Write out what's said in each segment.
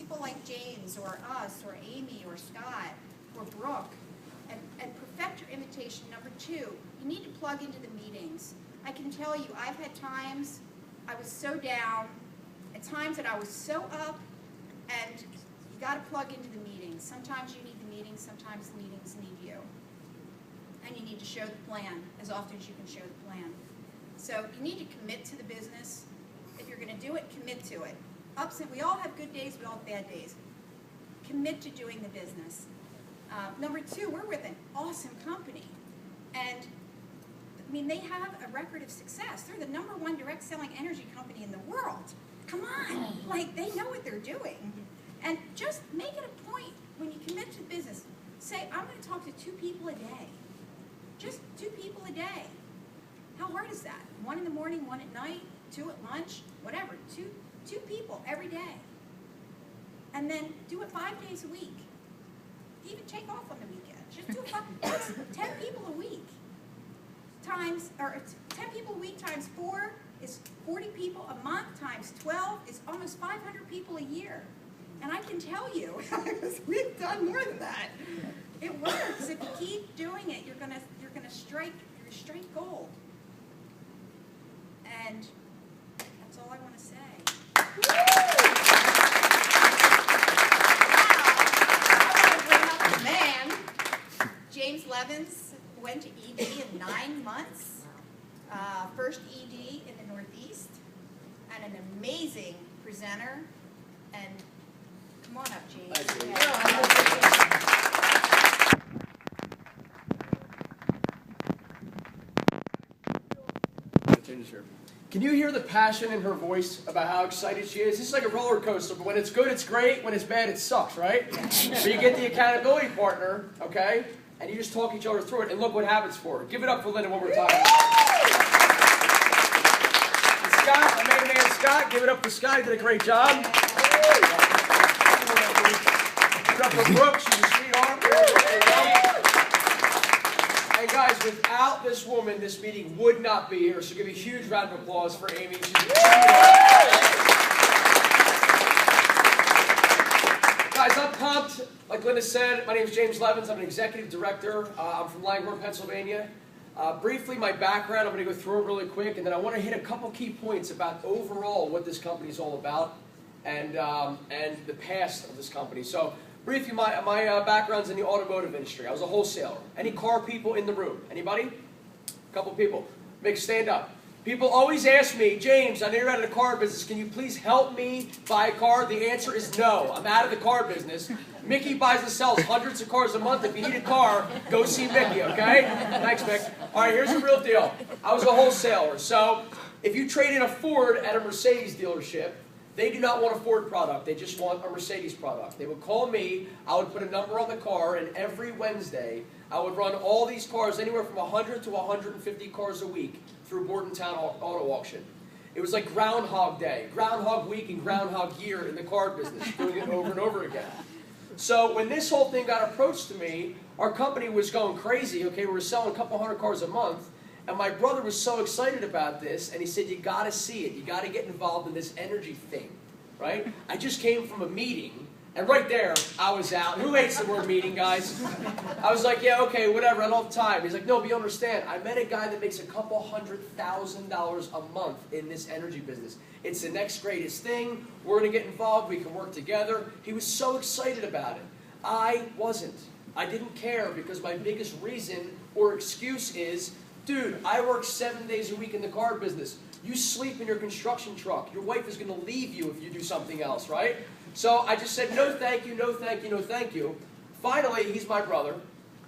people like James or us or Amy or Scott or Brooke and perfect your invitation. Number two, you need to plug into the meetings. I can tell you, I've had times I was so down, at times that I was so up, and you got to plug into the meetings. Sometimes you need the meetings, sometimes the meetings need you. And you need to show the plan as often as you can show the plan. So you need to commit to the business. If you're going to do it, commit to it. We all have good days, we all have bad days. Commit to doing the business. Number two, we're with an awesome company. And I mean, they have a record of success. They're the #1 direct selling energy company in the world. Come on, like they know what they're doing. And just make it a point when you commit to the business. Say, I'm going to talk to 2 people a day. Just 2 people a day. How hard is that? 1 in the morning, 1 at night, 2 at lunch, whatever. Two people every day. And then do it 5 days a week. Even take off on the weekend. Just do it 10 people a week. 10 people a week times 4 is 40 people a month times 12 is almost 500 people a year. And I can tell you, we've done more than that. It works. If you keep doing it, you're gonna strike gold. And that's all I want to say. Man, James Levins went to ED in 9 months. First ED in the Northeast, and an amazing presenter. And come on up, James. Can you hear the passion in her voice about how excited she is? This is like a roller coaster, but when it's good, it's great. When it's bad, it sucks, right? So you get the accountability partner, okay, and you just talk each other through it, and look what happens for her. Give it up for Linda one more time. And Scott, my main man Scott, give it up for Scott. He did a great job. Give it up for Brooke. She's a sweetheart. And guys, without this woman, this meeting would not be here. So give a huge round of applause for Amy. She's a guys, I'm pumped. Like Linda said, my name is James Levins. I'm an executive director. I'm from Langhorne, Pennsylvania. Briefly, my background, I'm going to go through it really quick, and then I want to hit a couple key points about overall what this company is all about and the past of this company. So briefly, my background's in the automotive industry. I was a wholesaler. Any car people in the room? Anybody? A couple people. Make stand up. People always ask me, James, I know you're out of the car business. Can you please help me buy a car? The answer is no. I'm out of the car business. Mickey buys and sells hundreds of cars a month. If you need a car, go see Mickey, okay? Thanks, Mick. All right, here's the real deal. I was a wholesaler. So if you trade in a Ford at a Mercedes dealership, they do not want a Ford product. They just want a Mercedes product. They would call me. I would put a number on the car, and every Wednesday, I would run all these cars, anywhere from 100 to 150 cars a week, through Bordentown Auto Auction. It was like Groundhog Day, Groundhog Week, and Groundhog Year in the car business, doing it over and over again. So when this whole thing got approached to me, our company was going crazy. Okay, we were selling a couple hundred cars a month, and my brother was so excited about this, and he said, you got to see it. You got to get involved in this energy thing, right? I just came from a meeting, and right there, I was out. Who hates the word meeting, guys? I was like, yeah, okay, whatever, I don't have time. He's like, no, but you understand. I met a guy that makes a couple $100,000 a month in this energy business. It's the next greatest thing. We're going to get involved. We can work together. He was so excited about it. I wasn't. I didn't care because my biggest reason or excuse is, dude, I work 7 days a week in the car business. You sleep in your construction truck. Your wife is going to leave you if you do something else, right? So I just said, no thank you, no thank you, no thank you. Finally, he's my brother,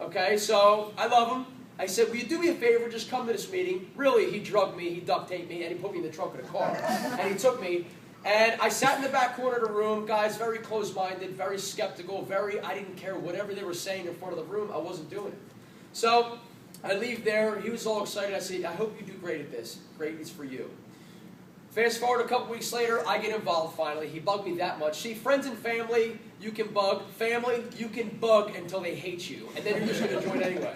okay? So I love him. I said, will you do me a favor, just come to this meeting? Really, he drugged me, he duct taped me, and he put me in the trunk of the car. And he took me, and I sat in the back corner of the room, guys, very close-minded, very skeptical, I didn't care whatever they were saying in front of the room, I wasn't doing it. So I leave there, he was all excited. I said, I hope you do great at this. Great is for you. Fast forward a couple weeks later, I get involved finally. He bugged me that much. See, friends and family, you can bug. Family, you can bug until they hate you. And then you're just going to join anyway.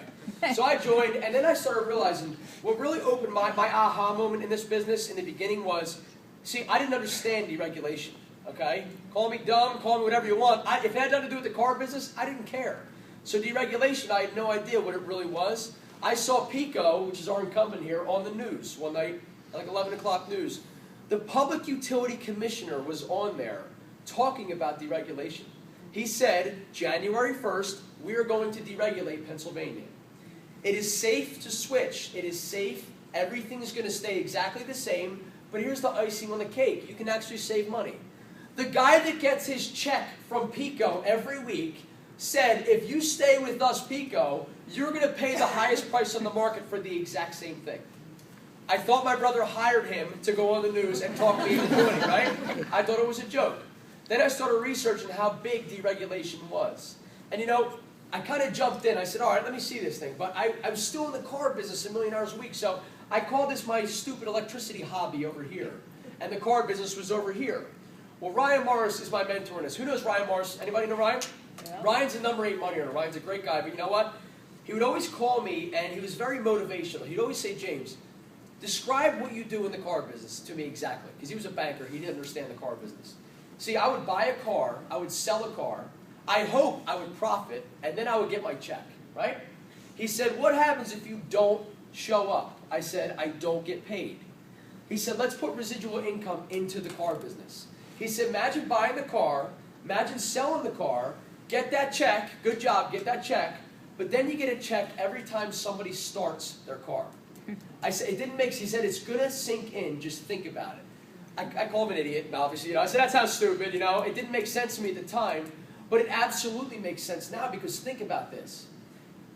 So I joined, and then I started realizing what really opened my aha moment in this business in the beginning was, see, I didn't understand deregulation. okay? Call me dumb, call me whatever you want. If it had nothing to do with the car business, I didn't care. So deregulation, I had no idea what it really was. I saw PECO, which is our incumbent here, on the news one night, like 11 o'clock news. The Public Utility Commissioner was on there talking about deregulation. He said, January 1st, we are going to deregulate Pennsylvania. It is safe to switch. It is safe. Everything is going to stay exactly the same. But here's the icing on the cake. You can actually save money. The guy that gets his check from PECO every week said, if you stay with us, PECO, you're going to pay the highest price on the market for the exact same thing. I thought my brother hired him to go on the news and talk me into doing it, right? I thought it was a joke. Then I started researching how big deregulation was. And you know, I kind of jumped in. I said, all right, let me see this thing. But I was still in the car business, 1 million hours a week. So I call this my stupid electricity hobby over here. And the car business was over here. Well, Ryan Morris is my mentor in this. Who knows Ryan Morris? Anybody know Ryan? Yeah. Ryan's a number 8 money earner. Ryan's a great guy. But you know what? He would always call me, and he was very motivational. He'd always say, James, describe what you do in the car business to me exactly. Because he was a banker. He didn't understand the car business. See, I would buy a car. I would sell a car. I hope I would profit, and then I would get my check, right? He said, what happens if you don't show up? I said, I don't get paid. He said, let's put residual income into the car business. He said, imagine buying the car, imagine selling the car, get that check, good job, get that check, but then you get a check every time somebody starts their car. I said, it didn't make sense. He said, it's going to sink in, just think about it. I called him an idiot, and obviously, you know, I said, that sounds stupid, you know. It didn't make sense to me at the time, but it absolutely makes sense now, because think about this.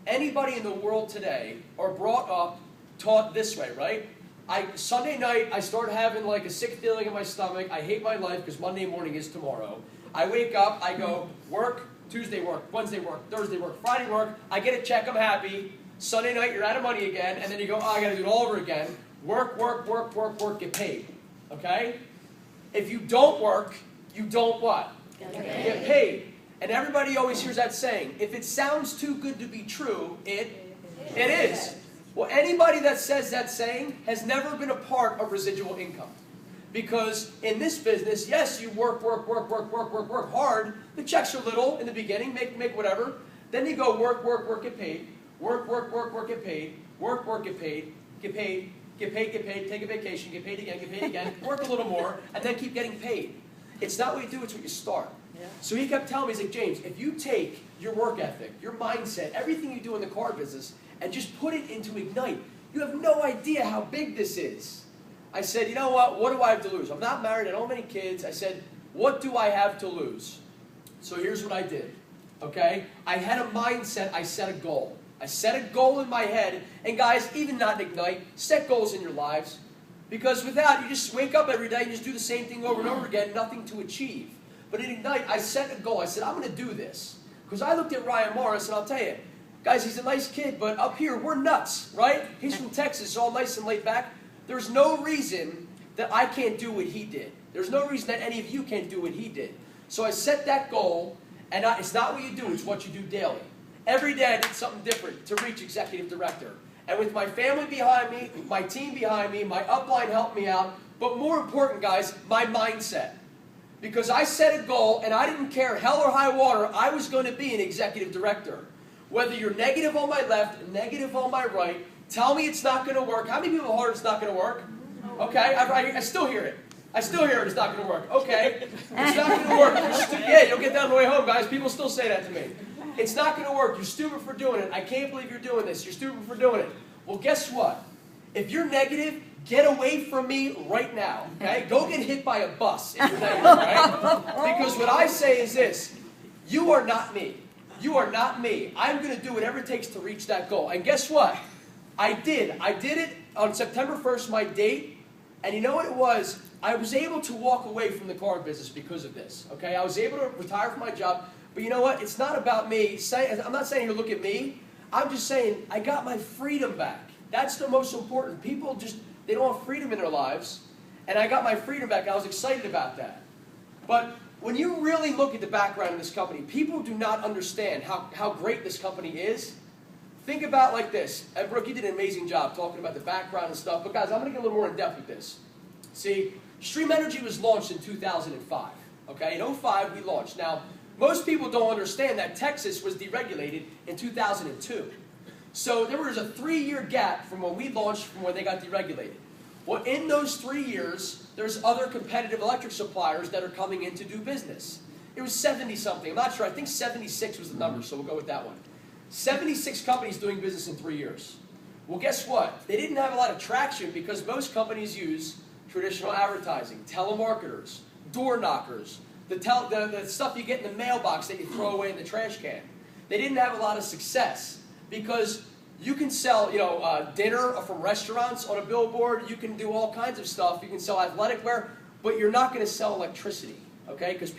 Anybody in the world today are brought up, taught this way, right? Sunday night, I start having like a sick feeling in my stomach. I hate my life because Monday morning is tomorrow. I wake up, I go, work, Tuesday work, Wednesday work, Thursday work, Friday work. I get a check, I'm happy. Sunday night, you're out of money again, and then you go, oh, I got to do it all over again. Work, work, work, work, work, get paid. Okay? If you don't work, you don't what? Get paid. And everybody always hears that saying, if it sounds too good to be true, it is. Well, anybody that says that saying has never been a part of residual income. Because in this business, yes, you work hard. The checks are little in the beginning, make whatever. Then you go work, get paid. Work, get paid. Work, get paid. Get paid, take a vacation, get paid again, work a little more, and then keep getting paid. It's not what you do, it's what you start. Yeah. So he kept telling me, he's like, James, if you take your work ethic, your mindset, everything you do in the car business, and just put it into Ignite, you have no idea how big this is. I said, you know what do I have to lose? I'm not married, I don't have any kids. I said, what do I have to lose? So here's what I did, okay? I had a mindset, I set a goal. I set a goal in my head, and guys, even not in Ignite, set goals in your lives. Because without, you just wake up every day and just do the same thing over and over again, nothing to achieve. But in Ignite, I set a goal. I said, I'm going to do this. Because I looked at Ryan Morris, and I'll tell you, guys, he's a nice kid, but up here, we're nuts, right? He's from Texas, all nice and laid back. There's no reason that I can't do what he did. There's no reason that any of you can't do what he did. So I set that goal, and it's not what you do, it's what you do daily. Every day I did something different to reach executive director. And with my family behind me, my team behind me, my upline helped me out, but more important, guys, my mindset. Because I set a goal, and I didn't care, hell or high water, I was going to be an executive director. Whether you're negative on my left, negative on my right, tell me it's not going to work. How many people heard it's not going to work? Okay, I still hear it. I still hear it, it's not going to work. Okay, it's not going to work. Yeah, you'll get that on the way home, guys. People still say that to me. It's not going to work. You're stupid for doing it. I can't believe you're doing this. You're stupid for doing it. Well, guess what? If you're negative, get away from me right now. Okay? Go get hit by a bus if you're negative, right? Because what I say is this. You are not me. You are not me. I'm going to do whatever it takes to reach that goal. And guess what? I did. I did it on September 1st, my date. And you know what it was? I was able to walk away from the car business because of this. Okay? I was able to retire from my job. But you know what? It's not about me. I'm not saying here, look at me. I'm just saying I got my freedom back. That's the most important. People just, they don't have freedom in their lives. And I got my freedom back, and I was excited about that. But when you really look at the background of this company, people do not understand how great this company is. Think about it like this. And Brooke, you did an amazing job talking about the background and stuff. But guys, I'm going to get a little more in depth with this. See, Stream Energy was launched in 2005. Okay, in 05 we launched. Now, most people don't understand that Texas was deregulated in 2002. So there was a 3-year gap from when we launched from when they got deregulated. Well, in those 3 years, there's other competitive electric suppliers that are coming in to do business. It was 70-something. I'm not sure. I think 76 was the number, so we'll go with that one. 76 companies doing business in 3 years. Well, guess what? They didn't have a lot of traction because most companies use traditional advertising, telemarketers, door knockers, the stuff you get in the mailbox that you throw away in the trash can. They didn't have a lot of success because you can sell, dinner from restaurants on a billboard. You can do all kinds of stuff. You can sell athletic wear, but you're not going to sell electricity, okay? Because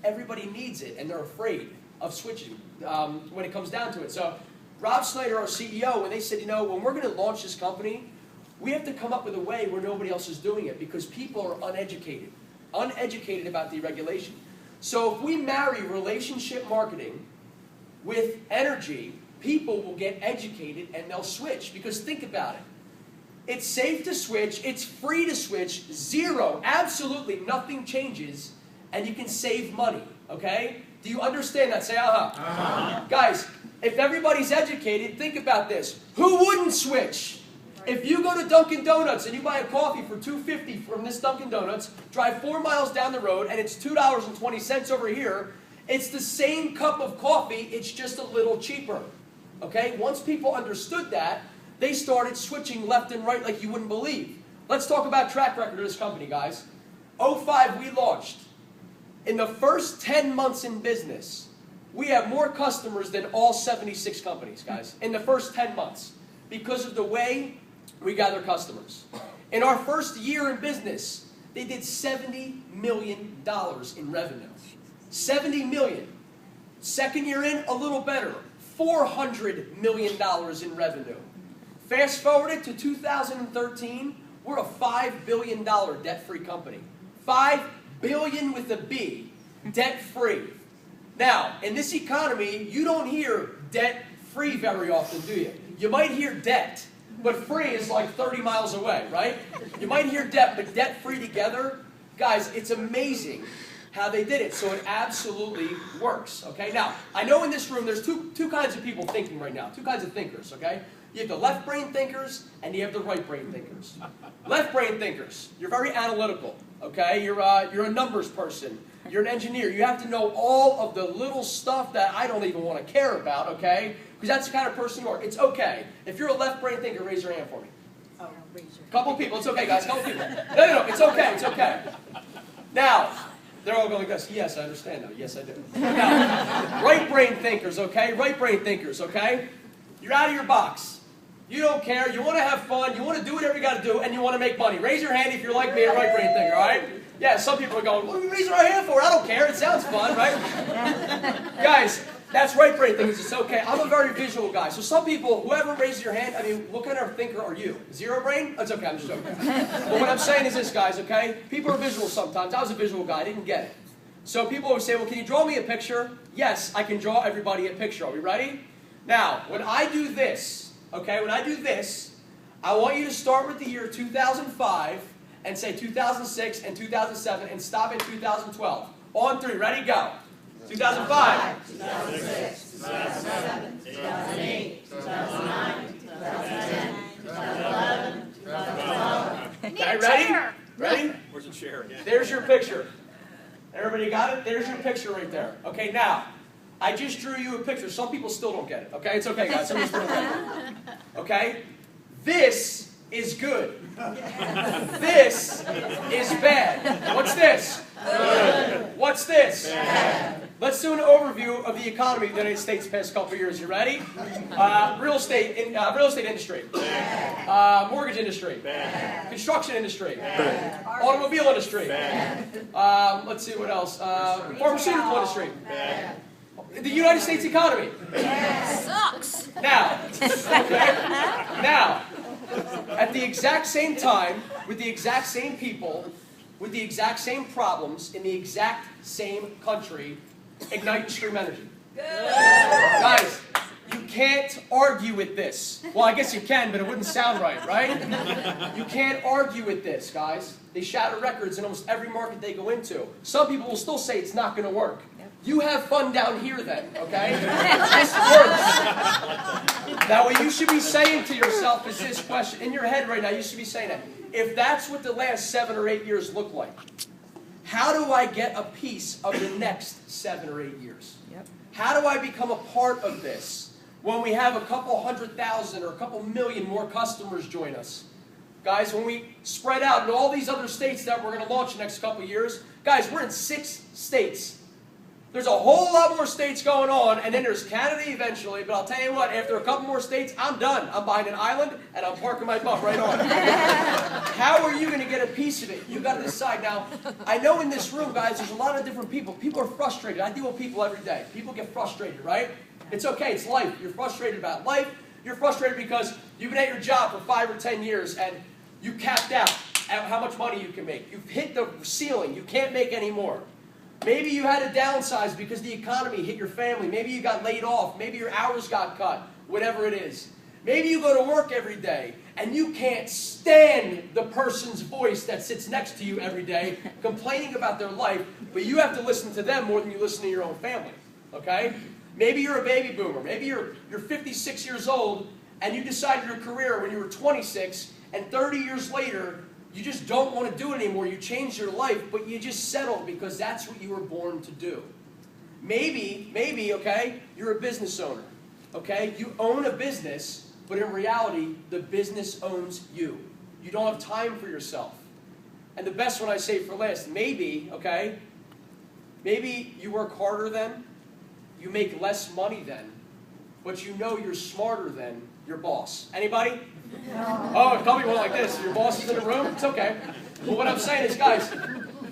everybody needs it, and they're afraid of switching when it comes down to it. So Rob Snyder, our CEO, when they said, when we're going to launch this company, we have to come up with a way where nobody else is doing it because people are uneducated about deregulation. So if we marry relationship marketing with energy, people will get educated and they'll switch. Because think about it. It's safe to switch. It's free to switch. Zero. Absolutely nothing changes. And you can save money. Okay? Do you understand that? Say, uh-huh. Guys, if everybody's educated, think about this. Who wouldn't switch? If you go to Dunkin' Donuts and you buy a coffee for $2.50 from this Dunkin' Donuts, drive 4 miles down the road, and it's $2.20 over here, it's the same cup of coffee, it's just a little cheaper. Okay? Once people understood that, they started switching left and right like you wouldn't believe. Let's talk about track record of this company, guys. 05, we launched. In the first 10 months in business, we have more customers than all 76 companies, guys, in the first 10 months because of the way we gather customers. In our first year in business, they did $70 million in revenue. $70 million. Second year in, a little better. $400 million in revenue. Fast forward it to 2013, we're a $5 billion debt-free company. $5 billion with a B, debt-free. Now, in this economy, you don't hear debt-free very often, do you? You might hear debt, but free is like 30 miles away, right? You might hear debt, but debt-free together, guys, it's amazing how they did it. So it absolutely works, okay? Now, I know in this room there's two kinds of people thinking right now, two kinds of thinkers, okay? You have the left brain thinkers and you have the right brain thinkers. Left brain thinkers, you're very analytical, okay? You're a numbers person. You're an engineer. You have to know all of the little stuff that I don't even want to care about, okay? Because that's the kind of person you are. It's okay. If you're a left brain thinker, raise your hand for me. Oh, raise your hand. Couple people. It's okay, guys. Couple people. No. It's okay. It's okay. Now, they're all going like this. Yes, I understand now. Yes, I do. Now, right brain thinkers, okay? Right brain thinkers, okay? You're out of your box. You don't care. You want to have fun. You want to do whatever you got to do, and you want to make money. Raise your hand if you're like me, a right brain thinker, all right? Yeah, some people are going, what are we raising our hand for? I don't care. It sounds fun, right? Guys, that's right brain thinkers. It's okay. I'm a very visual guy. So some people, whoever raises your hand, I mean, what kind of thinker are you? Zero brain? That's okay. I'm just joking. But what I'm saying is this, guys, okay? People are visual sometimes. I was a visual guy. I didn't get it. So people always say, well, can you draw me a picture? Yes, I can draw everybody a picture. Are we ready? Now, when I do this, okay, when I do this, I want you to start with the year 2005 and say 2006 and 2007 and stop at 2012. On three. Ready? Go. 2005. 2006, 2007, 2008, 2009, 2010, 2011, 2012. Okay, ready? Ready? Where's the chair? There's your picture. Everybody got it? There's your picture right there. Okay, now, I just drew you a picture. Some people still don't get it. Okay, it's okay, guys. Some people still don't get it. Okay? This is good. This is bad. What's this? Good. What's this? Bad. Let's do an overview of the economy of the United States the past couple of years. You ready? Real estate industry. Bad. Mortgage industry. Bad. Construction industry. Bad. Automobile industry. Bad. Let's see what else. Pharmaceutical industry. Bad. The United States economy. Yes. Sucks. Now, okay? Now, at the exact same time, with the exact same people, with the exact same problems, in the exact same country, ignite and stream energy. Good. Guys, you can't argue with this. Well, I guess you can, but it wouldn't sound right, right? You can't argue with this, guys. They shatter records in almost every market they go into. Some people will still say it's not going to work. You have fun down here then, okay? This works. Now, what you should be saying to yourself is this question. In your head right now, you should be saying that. If that's what the last 7 or 8 years look like, how do I get a piece of the next 7 or 8 years? How do I become a part of this when we have a couple 100,000 or a couple million more customers join us? Guys, when we spread out in all these other states that we're going to launch the next couple years, guys, we're in 6 states. There's a whole lot more states going on, and then there's Canada eventually, but I'll tell you what, after a couple more states, I'm done. I'm buying an island, and I'm parking my butt right on it. How are you going to get a piece of it? You've got to decide. Now, I know in this room, guys, there's a lot of different people. People are frustrated. I deal with people every day. People get frustrated, right? It's okay. It's life. You're frustrated about life. You're frustrated because you've been at your job for 5 or 10 years, and you capped out at how much money you can make. You've hit the ceiling. You can't make any more. Maybe you had to downsize because the economy hit your family. Maybe you got laid off. Maybe your hours got cut. Whatever it is. Maybe you go to work every day and you can't stand the person's voice that sits next to you every day complaining about their life, but you have to listen to them more than you listen to your own family. Okay? Maybe you're a baby boomer. Maybe you're 56 years old and you decided your career when you were 26, and 30 years later, you just don't want to do it anymore. You changed your life, but you just settled because that's what you were born to do. Maybe, okay, you're a business owner, okay? You own a business, but in reality, the business owns you. You don't have time for yourself. And the best one I say for last, maybe, okay, maybe you work harder than, you make less money than, but you know you're smarter than your boss. Anybody? Oh, a couple went like this. Your boss is in the room? It's okay. But what I'm saying is, guys,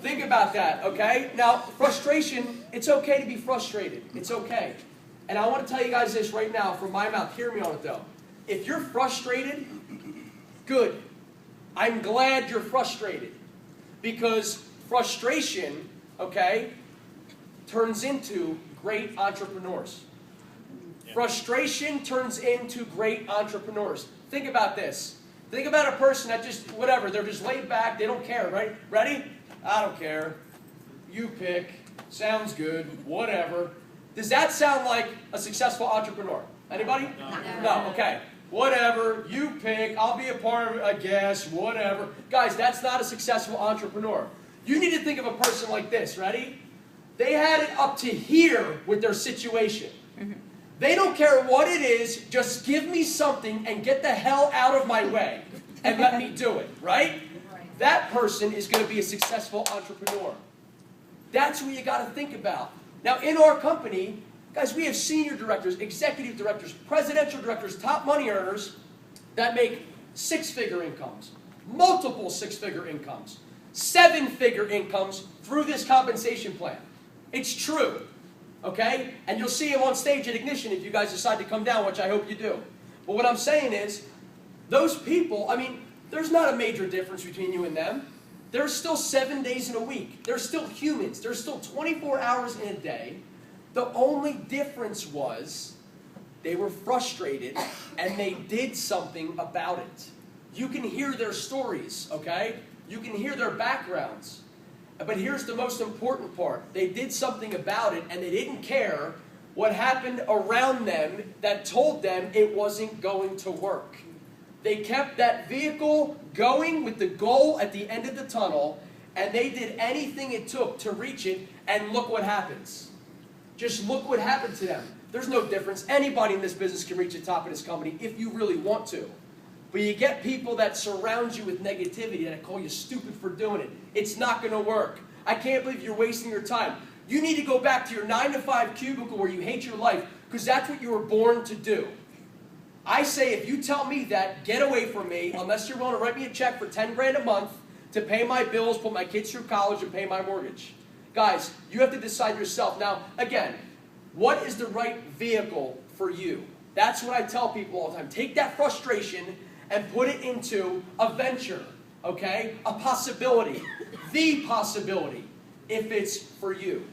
think about that, okay? Now, frustration, it's okay to be frustrated. It's okay. And I want to tell you guys this right now from my mouth. Hear me on it, though. If you're frustrated, good. I'm glad you're frustrated. Because frustration, okay, turns into great entrepreneurs. Frustration turns into great entrepreneurs. Think about this. Think about a person that just, whatever, they're just laid back, they don't care, right? Ready? I don't care. You pick. Sounds good. Whatever. Does that sound like a successful entrepreneur? Anybody? No. Okay. Whatever. You pick. I'll be a part of it, I guess. Whatever. Guys, that's not a successful entrepreneur. You need to think of a person like this. Ready? They had it up to here with their situation. They don't care what it is, just give me something and get the hell out of my way and let me do it, right? That person is going to be a successful entrepreneur. That's what you got to think about. Now, in our company, guys, we have senior directors, executive directors, presidential directors, top money earners that make 6-figure incomes, multiple 6-figure incomes, 7-figure incomes through this compensation plan. It's true. Okay? And you'll see him on stage at Ignition if you guys decide to come down, which I hope you do. But what I'm saying is, those people, I mean, there's not a major difference between you and them. There's still 7 days in a week. They're still humans. There's still 24 hours in a day. The only difference was they were frustrated and they did something about it. You can hear their stories, okay? You can hear their backgrounds. But here's the most important part. They did something about it, and they didn't care what happened around them that told them it wasn't going to work. They kept that vehicle going with the goal at the end of the tunnel, and they did anything it took to reach it, and look what happens. Just look what happened to them. There's no difference. Anybody in this business can reach the top of this company if you really want to. But you get people that surround you with negativity that call you stupid for doing it. It's not going to work. I can't believe you're wasting your time. You need to go back to your 9-to-5 cubicle where you hate your life because that's what you were born to do. I say if you tell me that, get away from me unless you're willing to write me a check for 10 grand a month to pay my bills, put my kids through college, and pay my mortgage. Guys, you have to decide yourself. Now, again, what is the right vehicle for you? That's what I tell people all the time. Take that frustration and put it into a venture, okay? A possibility, the possibility, if it's for you.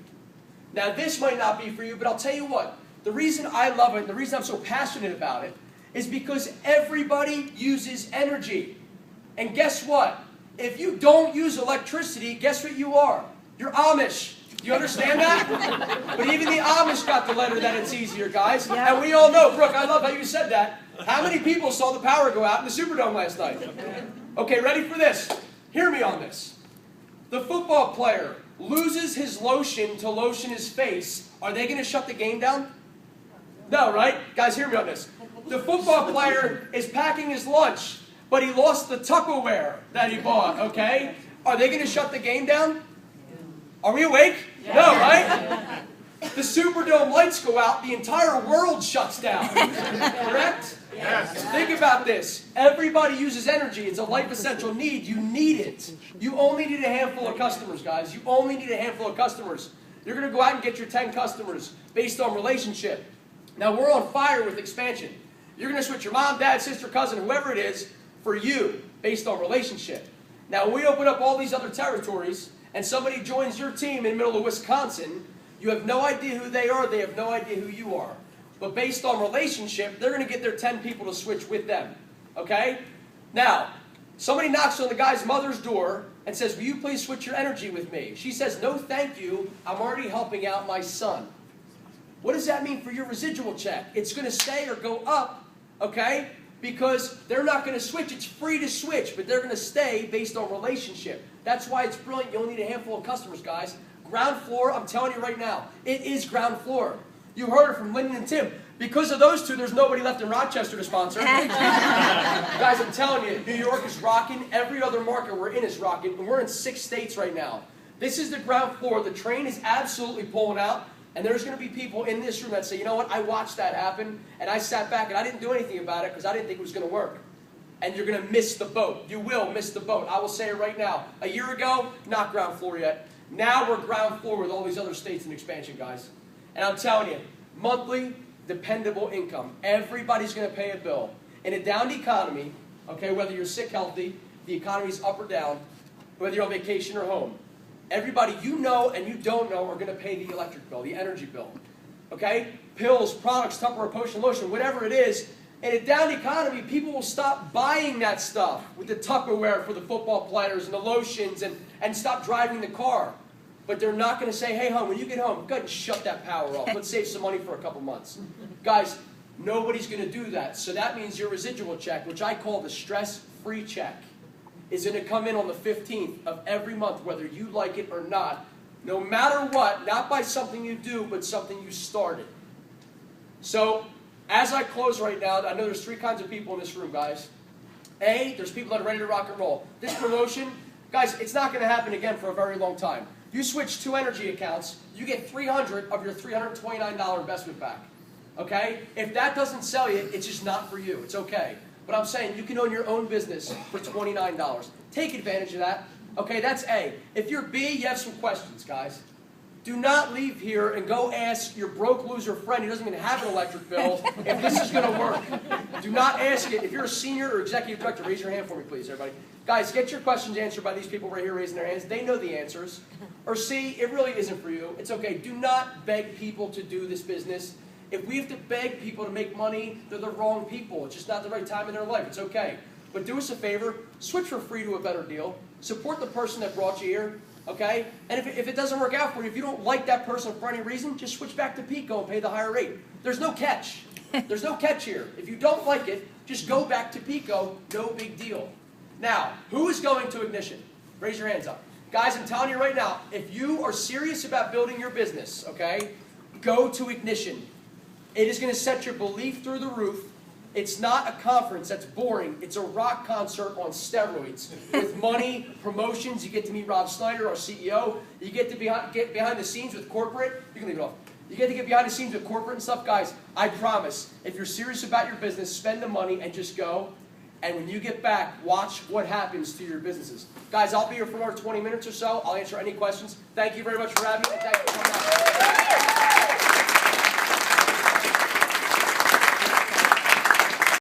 Now, this might not be for you, but I'll tell you what. the reason I love it, and the reason I'm so passionate about it, is because everybody uses energy. And guess what? If you don't use electricity, guess what you are? You're Amish. Do you understand that? But even the Amish got the letter that it's easier, guys. And we all know, Brooke, I love how you said that. How many people saw the power go out in the Superdome last night? Okay, ready for this? Hear me on this. The football player loses his lotion to lotion his face. Are they going to shut the game down? No, right? Guys, hear me on this. The football player is packing his lunch, but he lost the Tupperware that he bought, okay? Are they going to shut the game down? Are we awake? Yeah. No, right? The Superdome lights go out, the entire world shuts down. Correct? Yes. Think about this. Everybody uses energy. It's a life essential need. You need it. You only need a handful of customers, guys. You only need a handful of customers. You're going to go out and get your 10 customers based on relationship. Now, we're on fire with expansion. You're going to switch your mom, dad, sister, cousin, whoever it is, for you based on relationship. Now, when we open up all these other territories and somebody joins your team in the middle of Wisconsin, you have no idea who they are. They have no idea who you are. But based on relationship, they're going to get their 10 people to switch with them. Okay? Now, somebody knocks on the guy's mother's door and says, will you please switch your energy with me? She says, no thank you. I'm already helping out my son. What does that mean for your residual check? It's going to stay or go up, okay? Because they're not going to switch. It's free to switch, but they're going to stay based on relationship. That's why it's brilliant. You only need a handful of customers, guys. Ground floor, I'm telling you right now, it is ground floor. You heard it from Lyndon and Tim. Because of those two, there's nobody left in Rochester to sponsor. Guys, I'm telling you, New York is rocking. Every other market we're in is rocking. And we're in 6 states right now. This is the ground floor. The train is absolutely pulling out. And there's going to be people in this room that say, you know what, I watched that happen. And I sat back and I didn't do anything about it because I didn't think it was going to work. And you're going to miss the boat. You will miss the boat. I will say it right now. A year ago, not ground floor yet. Now we're ground floor with all these other states in expansion, guys. And I'm telling you, monthly, dependable income. Everybody's going to pay a bill. In a downed economy, okay, whether you're sick, healthy, the economy's up or down, whether you're on vacation or home, everybody you know and you don't know are going to pay the electric bill, the energy bill. Okay? Pills, products, Tupperware, potion, lotion, whatever it is. In a downed economy, people will stop buying that stuff with the Tupperware for the football players and the lotions and stop driving the car. But they're not going to say, hey, hon, when you get home, go ahead and shut that power off. Let's save some money for a couple months. Guys, nobody's going to do that. So that means your residual check, which I call the stress-free check, is going to come in on the 15th of every month, whether you like it or not, no matter what, not by something you do, but something you started. So as I close right now, I know there's 3 kinds of people in this room, guys. A, there's people that are ready to rock and roll. This promotion, guys, it's not going to happen again for a very long time. You switch 2 energy accounts, you get $300 of your $329 investment back. Okay? If that doesn't sell you, it's just not for you. It's okay. But I'm saying you can own your own business for $29. Take advantage of that. Okay, that's A. If you're B, you have some questions, guys. Do not leave here and go ask your broke loser friend who doesn't even have an electric bill if this is going to work. Do not ask it. If you're a senior or executive director, raise your hand for me, please, everybody. Guys, get your questions answered by these people right here raising their hands. They know the answers. Or C, it really isn't for you. It's okay. Do not beg people to do this business. If we have to beg people to make money, they're the wrong people. It's just not the right time in their life. It's okay. But do us a favor. Switch for free to a better deal. Support the person that brought you here. Okay? And if it doesn't work out for you, if you don't like that person for any reason, just switch back to Pico and pay the higher rate. There's no catch. There's no catch here. If you don't like it, just go back to Pico. No big deal. Now, who is going to Ignition? Raise your hands up. Guys, I'm telling you right now, if you are serious about building your business, okay, go to Ignition. It is going to set your belief through the roof. It's not a conference that's boring. It's a rock concert on steroids with money, promotions. You get to meet Rob Snyder, our CEO. You get to get behind the scenes with corporate. You can leave it off. You get to get behind the scenes with corporate and stuff. Guys, I promise, if you're serious about your business, spend the money and just go. And when you get back, watch what happens to your businesses. Guys, I'll be here for another 20 minutes or so. I'll answer any questions. Thank you very much for having me. And thank you for coming out.